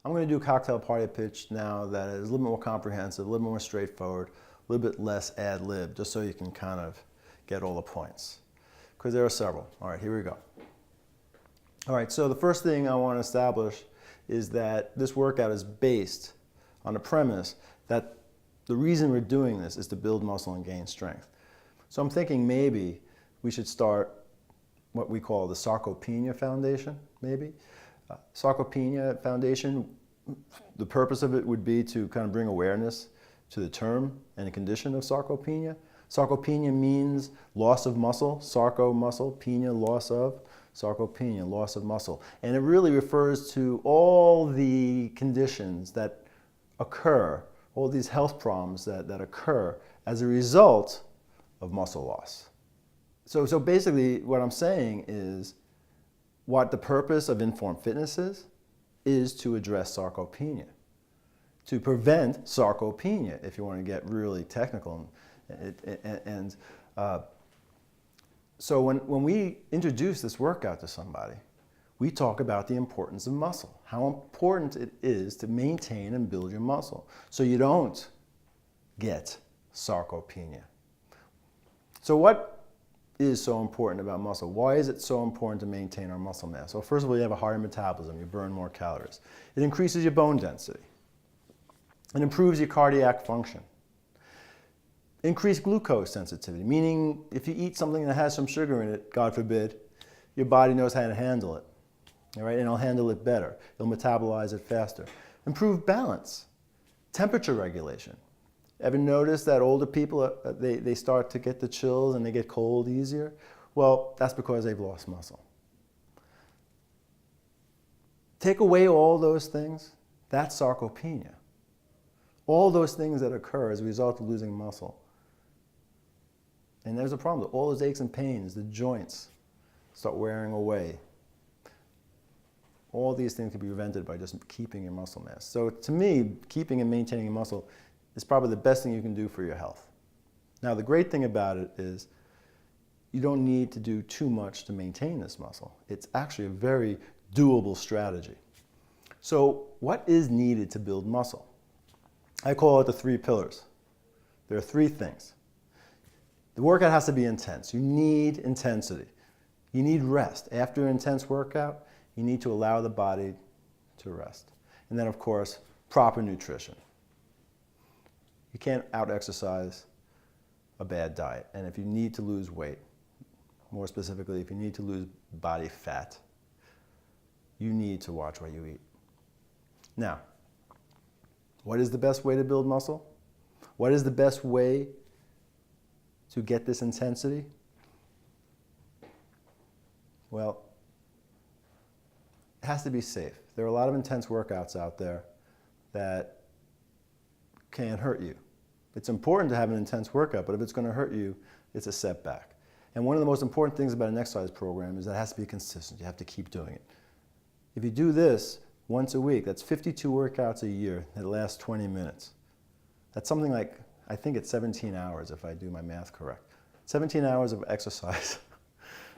I'm going to do a cocktail party pitch now that is a little bit more comprehensive, a little more straightforward, a little bit less ad-lib, just so you can kind of get all the points. Because there are several. All right, here we go. All right, so the first thing I want to establish is that this workout is based on the premise that the reason we're doing this is to build muscle and gain strength. So I'm thinking maybe we should start what we call the Sarcopenia Foundation, maybe. Sarcopenia Foundation, the purpose of it would be to kind of bring awareness to the term and the condition of sarcopenia. Sarcopenia means loss of muscle, sarco muscle, penia loss of, sarcopenia, loss of muscle. And it really refers to all the conditions that occur, all these health problems that occur as a result of muscle loss. So basically what I'm saying is what the purpose of Informed Fitness is to address sarcopenia, to prevent sarcopenia, if you want to get really technical. So when we introduce this workout to somebody, we talk about the importance of muscle, how important it is to maintain and build your muscle so you don't get sarcopenia. So what is so important about muscle? Why is it so important to maintain our muscle mass? Well, first of all, you have a higher metabolism, you burn more calories. It increases your bone density. It improves your cardiac function. Increased glucose sensitivity, meaning if you eat something that has some sugar in it, God forbid, your body knows how to handle it, all right? And it'll handle it better. It'll metabolize it faster. Improved balance, temperature regulation. Ever notice that older people, they start to get the chills and they get cold easier? Well, that's because they've lost muscle. Take away all those things, that's sarcopenia. All those things that occur as a result of losing muscle. And there's a problem. All those aches and pains, the joints start wearing away. All these things can be prevented by just keeping your muscle mass. So to me, keeping and maintaining your muscle is probably the best thing you can do for your health. Now, the great thing about it is you don't need to do too much to maintain this muscle. It's actually a very doable strategy. So what is needed to build muscle? I call it the 3 pillars. There are 3 things. The workout has to be intense. You need intensity. You need rest. After an intense workout, you need to allow the body to rest. And then, of course, proper nutrition. You can't out-exercise a bad diet. And if you need to lose weight, more specifically, if you need to lose body fat, you need to watch what you eat. Now, what is the best way to build muscle? What is the best way to get this intensity? Well, it has to be safe. There are a lot of intense workouts out there that can hurt you. It's important to have an intense workout, but if it's going to hurt you, it's a setback. And one of the most important things about an exercise program is that it has to be consistent. You have to keep doing it. If you do this once a week, that's 52 workouts a year that last 20 minutes. That's something like, I think it's 17 hours if I do my math correct. 17 hours of exercise,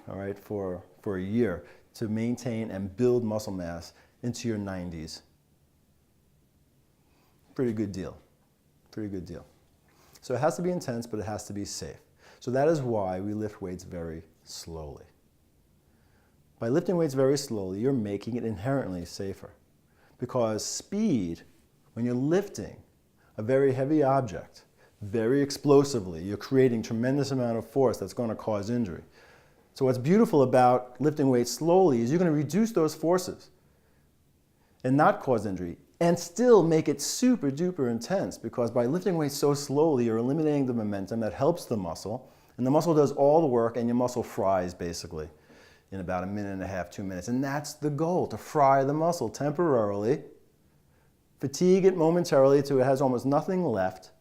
all right, for a year to maintain and build muscle mass into your 90s. Pretty good deal. Pretty good deal. So it has to be intense, but it has to be safe. So that is why we lift weights very slowly. By lifting weights very slowly, you're making it inherently safer. Because speed, when you're lifting a very heavy object, very explosively, you're creating tremendous amount of force that's going to cause injury. So what's beautiful about lifting weights slowly is you're going to reduce those forces and not cause injury, and still make it super duper intense, because by lifting weights so slowly, you're eliminating the momentum that helps the muscle, and the muscle does all the work, and your muscle fries basically in about 1.5 minutes, 2 minutes. And that's the goal, to fry the muscle temporarily, fatigue it momentarily till it has almost nothing left,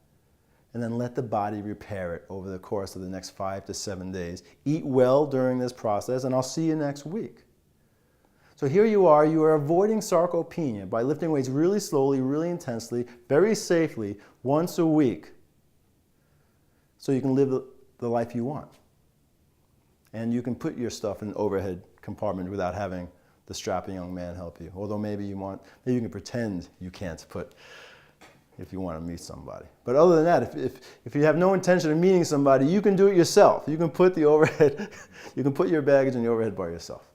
and then let the body repair it over the course of the next 5 to 7 days. Eat well during this process, and I'll see you next week. So here you are avoiding sarcopenia by lifting weights really slowly, really intensely, very safely, once a week, so you can live the life you want. And you can put your stuff in an overhead compartment without having the strapping young man help you. Although maybe you can pretend you can't put, if you want to meet somebody. But other than that, if you have no intention of meeting somebody, you can do it yourself. You can put the overhead, you can put your baggage in the overhead bar yourself.